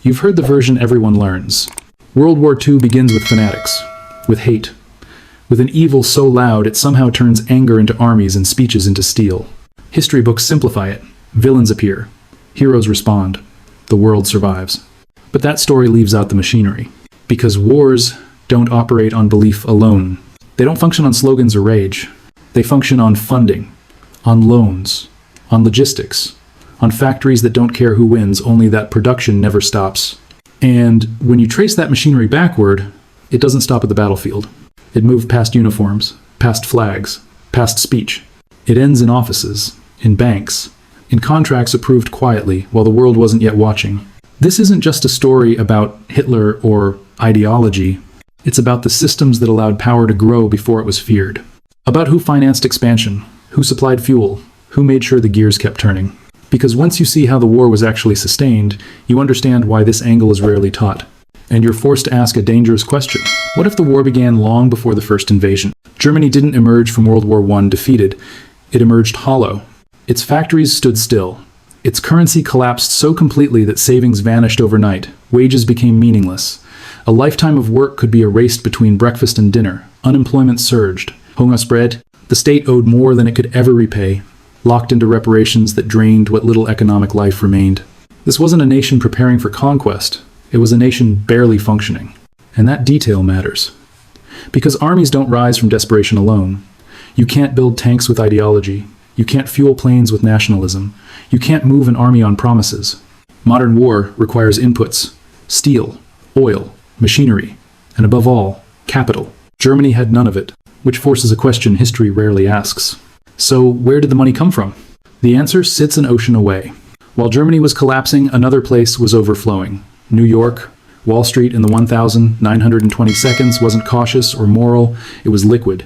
You've heard the version everyone learns. World War II begins with fanatics, with hate, with an evil so loud it somehow turns anger into armies and speeches into steel. History books simplify it. Villains appear. Heroes respond. The world survives. But that story leaves out the machinery. Because wars don't operate on belief alone. They don't function on slogans or rage. They function on funding, on loans, on logistics, on factories that don't care who wins, only that production never stops. And when you trace that machinery backward, it doesn't stop at the battlefield. It moved past uniforms, past flags, past speech. It ends in offices, in banks, in contracts approved quietly while the world wasn't yet watching. This isn't just a story about Hitler or ideology. It's about the systems that allowed power to grow before it was feared. About who financed expansion, who supplied fuel, who made sure the gears kept turning. Because once you see how the war was actually sustained, you understand why this angle is rarely taught. And you're forced to ask a dangerous question. What if the war began long before the first invasion? Germany didn't emerge from World War I defeated. It emerged hollow. Its factories stood still. Its currency collapsed so completely that savings vanished overnight. Wages became meaningless. A lifetime of work could be erased between breakfast and dinner. Unemployment surged. Hungersnot. The state owed more than it could ever repay, locked into reparations that drained what little economic life remained. This wasn't a nation preparing for conquest. It was a nation barely functioning. And that detail matters. Because armies don't rise from desperation alone. You can't build tanks with ideology. You can't fuel planes with nationalism. You can't move an army on promises. Modern war requires inputs: steel, oil, machinery, and above all, capital. Germany had none of it, which forces a question history rarely asks. So where did the money come from? The answer sits an ocean away. While Germany was collapsing, another place was overflowing. New York. Wall Street in the 1,920 seconds wasn't cautious or moral, it was liquid.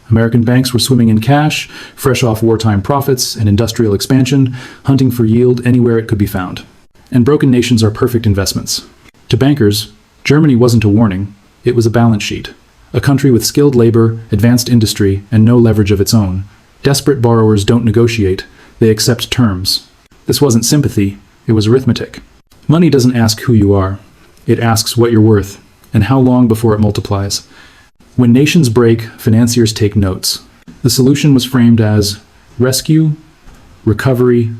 American banks were swimming in cash, fresh off wartime profits and industrial expansion, hunting for yield anywhere it could be found. And broken nations are perfect investments. To bankers, Germany wasn't a warning, it was a balance sheet. A country with skilled labor, advanced industry, and no leverage of its own. Desperate borrowers don't negotiate, they accept terms. This wasn't sympathy, it was arithmetic. Money doesn't ask who you are. It asks what you're worth, and how long before it multiplies. When nations break, financiers take notes. The solution was framed as rescue, recovery,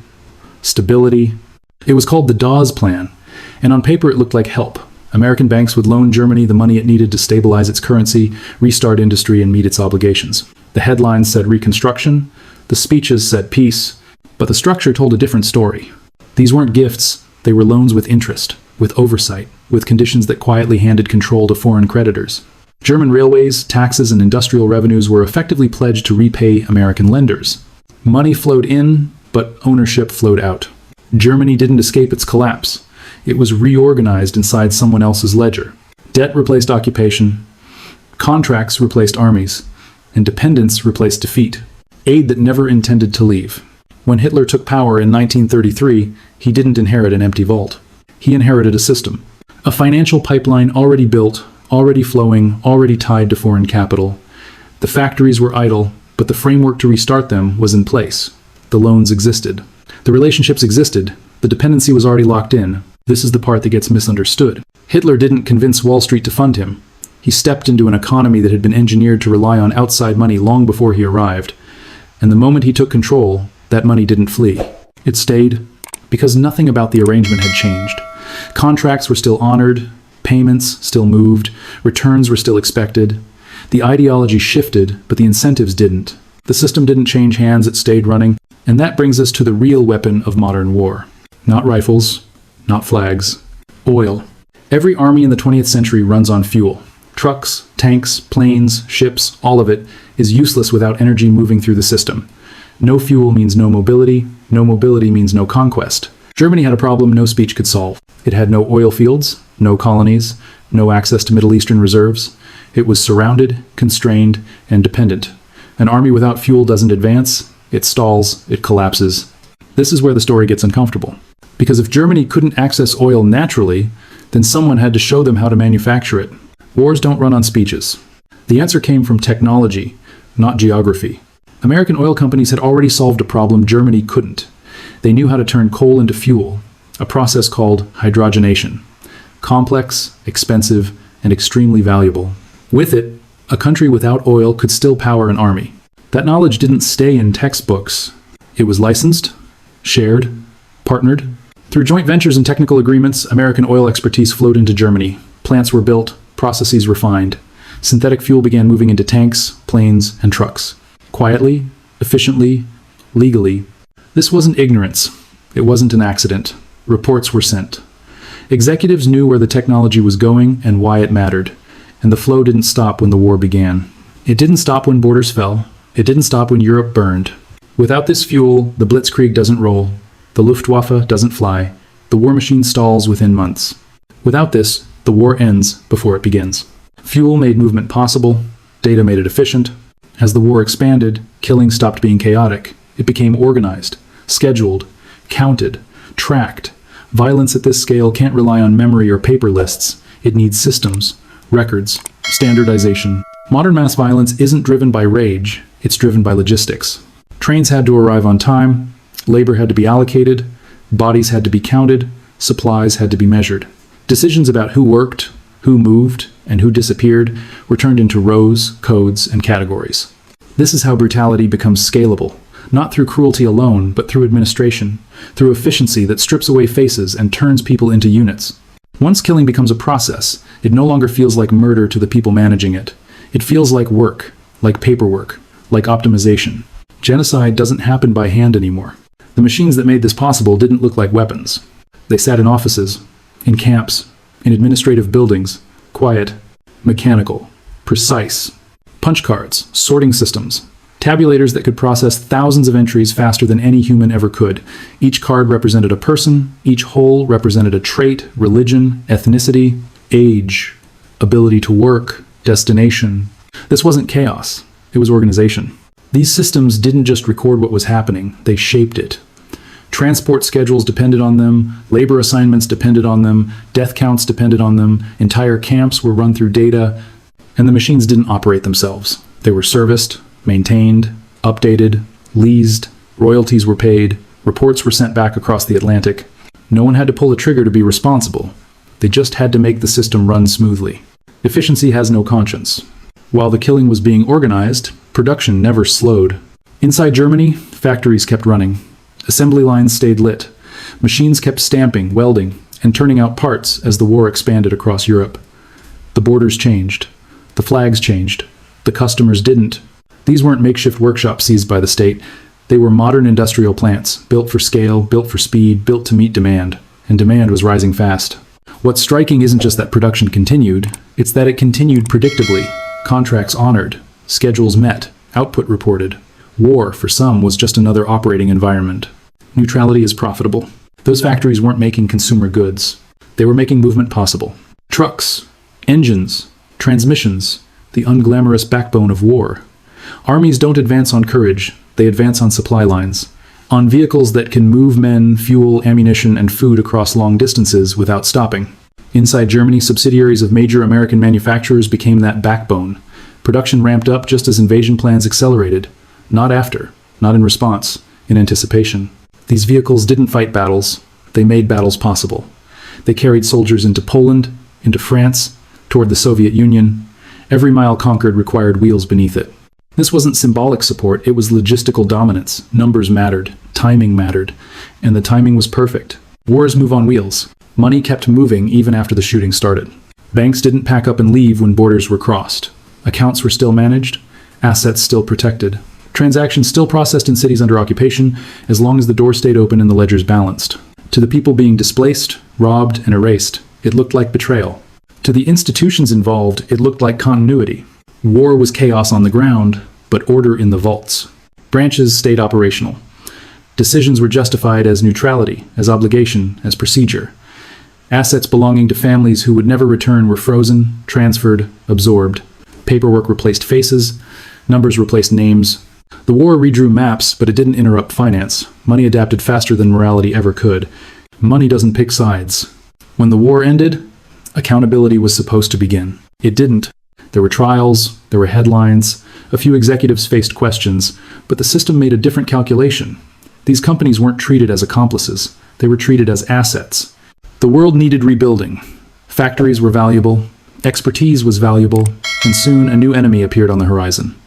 stability. It was called the Dawes Plan, and on paper it looked like help. American banks would loan Germany the money it needed to stabilize its currency, restart industry, and meet its obligations. The headlines said reconstruction, the speeches said peace, but the structure told a different story. These weren't gifts, they were loans with interest, with oversight, with conditions that quietly handed control to foreign creditors. German railways, taxes, and industrial revenues were effectively pledged to repay American lenders. Money flowed in, but ownership flowed out. Germany didn't escape its collapse. It was reorganized inside someone else's ledger. Debt replaced occupation, contracts replaced armies, and dependence replaced defeat. Aid that never intended to leave. When Hitler took power in 1933, he didn't inherit an empty vault. He inherited a system. A financial pipeline already built, already flowing, already tied to foreign capital. The factories were idle, but the framework to restart them was in place. The loans existed. The relationships existed. The dependency was already locked in. This is the part that gets misunderstood. Hitler didn't convince Wall Street to fund him. He stepped into an economy that had been engineered to rely on outside money long before he arrived. And the moment he took control, that money didn't flee. It stayed, because nothing about the arrangement had changed. Contracts were still honored, payments still moved, returns were still expected. The ideology shifted, but the incentives didn't. The system didn't change hands, it stayed running. And that brings us to the real weapon of modern war. Not rifles, not flags. Oil. Every army in the 20th century runs on fuel. Trucks, tanks, planes, ships, all of it is useless without energy moving through the system. No fuel means no mobility means no conquest. Germany had a problem no speech could solve. It had no oil fields, no colonies, no access to Middle Eastern reserves. It was surrounded, constrained, and dependent. An army without fuel doesn't advance, it stalls, it collapses. This is where the story gets uncomfortable. Because if Germany couldn't access oil naturally, then someone had to show them how to manufacture it. Wars don't run on speeches. The answer came from technology, not geography. American oil companies had already solved a problem Germany couldn't. They knew how to turn coal into fuel, a process called hydrogenation. complex, expensive, and extremely valuable. With it, a country without oil could still power an army. That knowledge didn't stay in textbooks. It was licensed, shared, partnered. Through joint ventures and technical agreements, American oil expertise flowed into Germany. Plants were built, processes refined. Synthetic fuel began moving into tanks, planes, and trucks. Quietly, efficiently, legally. This wasn't ignorance. It wasn't an accident. Reports were sent. Executives knew where the technology was going and why it mattered. And the flow didn't stop when the war began. It didn't stop when borders fell. It didn't stop when Europe burned. Without this fuel, the Blitzkrieg doesn't roll. The Luftwaffe doesn't fly. The war machine stalls within months. Without this, the war ends before it begins. Fuel made movement possible. Data made it efficient. As the war expanded, killing stopped being chaotic. It became organized, scheduled, counted, tracked. Violence at this scale can't rely on memory or paper lists. It needs systems, records, standardization. Modern mass violence isn't driven by rage, it's driven by logistics. Trains had to arrive on time, labor had to be allocated, bodies had to be counted, supplies had to be measured. Decisions about who worked, who moved, and who disappeared were turned into rows, codes, and categories. This is how brutality becomes scalable, not through cruelty alone, but through administration, through efficiency that strips away faces and turns people into units. Once killing becomes a process, it no longer feels like murder to the people managing it. It feels like work, like paperwork, like optimization. Genocide doesn't happen by hand anymore. The machines that made this possible didn't look like weapons. They sat in offices, in camps, in administrative buildings, quiet, mechanical, precise. Punch cards, sorting systems, tabulators that could process thousands of entries faster than any human ever could. Each card represented a person, each hole represented a trait, religion, ethnicity, age, ability to work, destination. This wasn't chaos, it was organization. These systems didn't just record what was happening, they shaped it. Transport schedules depended on them, labor assignments depended on them, death counts depended on them, entire camps were run through data, and the machines didn't operate themselves. They were serviced, maintained, updated, leased, royalties were paid, reports were sent back across the Atlantic. No one had to pull a trigger to be responsible. They just had to make the system run smoothly. Efficiency has no conscience. While the killing was being organized, production never slowed. Inside Germany, factories kept running. Assembly lines stayed lit. Machines kept stamping, welding, and turning out parts as the war expanded across Europe. The borders changed. The flags changed. The customers didn't. These weren't makeshift workshops seized by the state. They were modern industrial plants, built for scale, built for speed, built to meet demand. And demand was rising fast. What's striking isn't just that production continued, it's that it continued predictably. Contracts honored, schedules met, output reported. War, for some, was just another operating environment. Neutrality is profitable. Those factories weren't making consumer goods. They were making movement possible. Trucks, engines, transmissions, the unglamorous backbone of war. Armies don't advance on courage, they advance on supply lines. On vehicles that can move men, fuel, ammunition, and food across long distances without stopping. Inside Germany, subsidiaries of major American manufacturers became that backbone. Production ramped up just as invasion plans accelerated. Not after, not in response, in anticipation. These vehicles didn't fight battles, they made battles possible. They carried soldiers into Poland, into France, toward the Soviet Union. Every mile conquered required wheels beneath it. This wasn't symbolic support, it was logistical dominance. Numbers mattered, timing mattered, and the timing was perfect. Wars move on wheels. Money kept moving even after the shooting started. Banks didn't pack up and leave when borders were crossed. Accounts were still managed, assets still protected. Transactions still processed in cities under occupation, as long as the door stayed open and the ledgers balanced. To the people being displaced, robbed, and erased, it looked like betrayal. To the institutions involved, it looked like continuity. War was chaos on the ground, but order in the vaults. Branches stayed operational. Decisions were justified as neutrality, as obligation, as procedure. Assets belonging to families who would never return were frozen, transferred, absorbed. Paperwork replaced faces, numbers replaced names. The war redrew maps, but it didn't interrupt finance. Money adapted faster than morality ever could. Money doesn't pick sides. When the war ended, accountability was supposed to begin. It didn't. There were trials, there were headlines, a few executives faced questions, but the system made a different calculation. These companies weren't treated as accomplices, they were treated as assets. The world needed rebuilding. Factories were valuable, expertise was valuable, and soon a new enemy appeared on the horizon.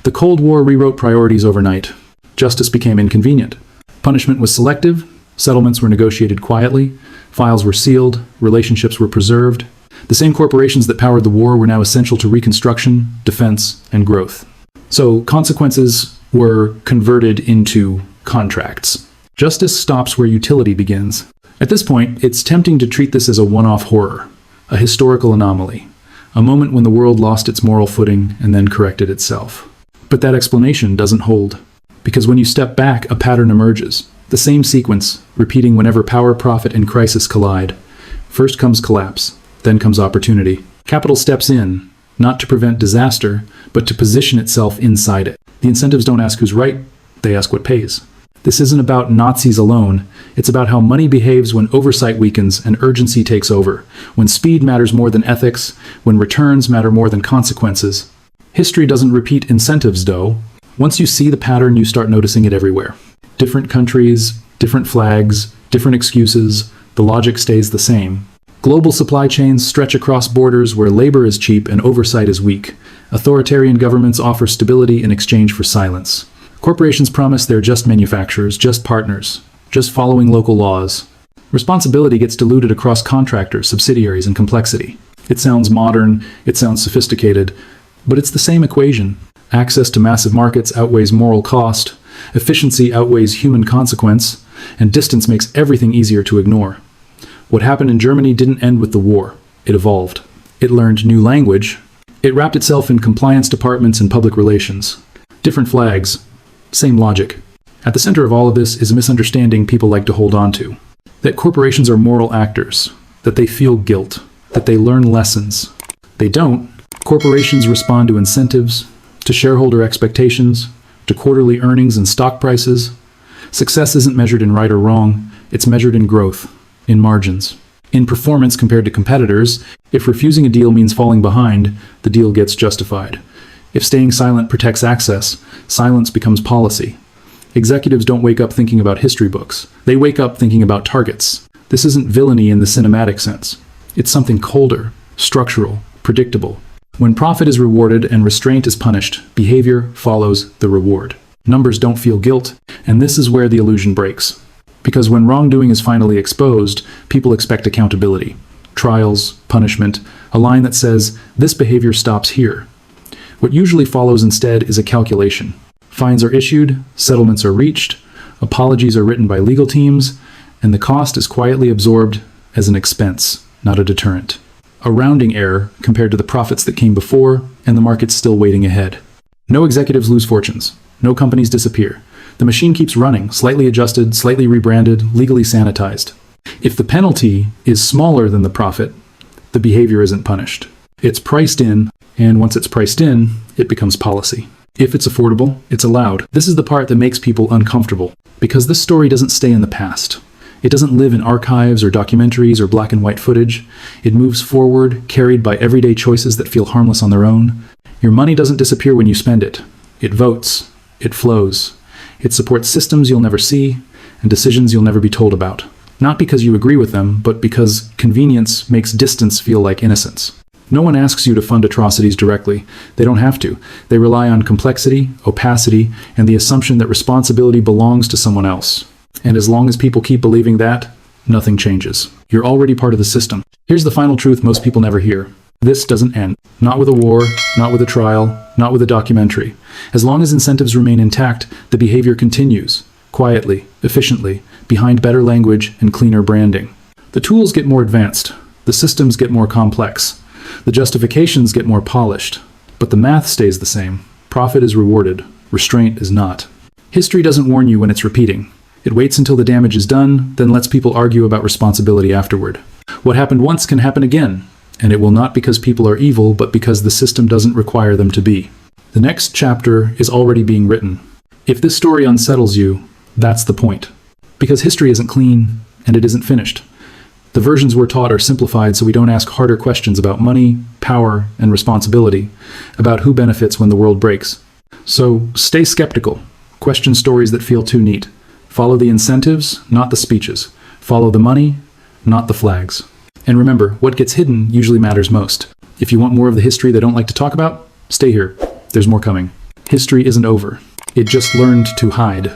The Cold War rewrote priorities overnight. Justice became inconvenient. Punishment was selective, settlements were negotiated quietly, files were sealed, relationships were preserved. The same corporations that powered the war were now essential to reconstruction, defense, and growth. So consequences were converted into contracts. Justice stops where utility begins. At this point, it's tempting to treat this as a one-off horror, a historical anomaly, a moment when the world lost its moral footing and then corrected itself. But that explanation doesn't hold, because when you step back, a pattern emerges, the same sequence, repeating whenever power, profit, and crisis collide. First comes collapse, then comes opportunity. Capital steps in, not to prevent disaster, but to position itself inside it. The incentives don't ask who's right, they ask what pays. This isn't about Nazis alone, it's about how money behaves when oversight weakens and urgency takes over, when speed matters more than ethics, when returns matter more than consequences. History doesn't repeat incentives, though. Once you see the pattern, you start noticing it everywhere. Different countries, different flags, different excuses, the logic stays the same. Global supply chains stretch across borders where labor is cheap and oversight is weak. Authoritarian governments offer stability in exchange for silence. Corporations promise they're just manufacturers, just partners, just following local laws. Responsibility gets diluted across contractors, subsidiaries, and complexity. It sounds modern, it sounds sophisticated, but it's the same equation. Access to massive markets outweighs moral cost, efficiency outweighs human consequence, and distance makes everything easier to ignore. What happened in Germany didn't end with the war. It evolved. It learned new language. It wrapped itself in compliance departments and public relations. Different flags, same logic. At the center of all of this is a misunderstanding people like to hold on to. That corporations are moral actors, that they feel guilt, that they learn lessons. They don't. Corporations respond to incentives, to shareholder expectations, to quarterly earnings and stock prices. Success isn't measured in right or wrong, it's measured in growth, in margins, in performance compared to competitors. If refusing a deal means falling behind, the deal gets justified. If staying silent protects access, silence becomes policy. Executives don't wake up thinking about history books. They wake up thinking about targets. This isn't villainy in the cinematic sense. It's something colder, structural, predictable. When profit is rewarded and restraint is punished, behavior follows the reward. Numbers don't feel guilt, and this is where the illusion breaks. Because when wrongdoing is finally exposed, people expect accountability. Trials, punishment, a line that says, this behavior stops here. What usually follows instead is a calculation. Fines are issued, settlements are reached, apologies are written by legal teams, and the cost is quietly absorbed as an expense, not a deterrent. A rounding error compared to the profits that came before, and the market's still waiting ahead. No executives lose fortunes. No companies disappear. The machine keeps running, slightly adjusted, slightly rebranded, legally sanitized. If the penalty is smaller than the profit, the behavior isn't punished. It's priced in, and once it's priced in, it becomes policy. If it's affordable, it's allowed. This is the part that makes people uncomfortable, because this story doesn't stay in the past. It doesn't live in archives or documentaries or black and white footage. It moves forward, carried by everyday choices that feel harmless on their own. Your money doesn't disappear when you spend it. It votes. It flows. It supports systems you'll never see and decisions you'll never be told about. Not because you agree with them, but because convenience makes distance feel like innocence. No one asks you to fund atrocities directly. They don't have to. They rely on complexity, opacity, and the assumption that responsibility belongs to someone else. And as long as people keep believing that, nothing changes. You're already part of the system. Here's the final truth most people never hear. This doesn't end. Not with a war, not with a trial, not with a documentary. As long as incentives remain intact, the behavior continues, quietly, efficiently, behind better language and cleaner branding. The tools get more advanced. The systems get more complex. The justifications get more polished. But the math stays the same. Profit is rewarded. Restraint is not. History doesn't warn you when it's repeating. It waits until the damage is done, then lets people argue about responsibility afterward. What happened once can happen again, and it will not because people are evil, but because the system doesn't require them to be. The next chapter is already being written. If this story unsettles you, that's the point. Because history isn't clean, and it isn't finished. The versions we're taught are simplified so we don't ask harder questions about money, power, and responsibility, about who benefits when the world breaks. So stay skeptical. Question stories that feel too neat. Follow the incentives, not the speeches. Follow the money, not the flags. And remember, what gets hidden usually matters most. If you want more of the history they don't like to talk about, stay here. There's more coming. History isn't over. It just learned to hide.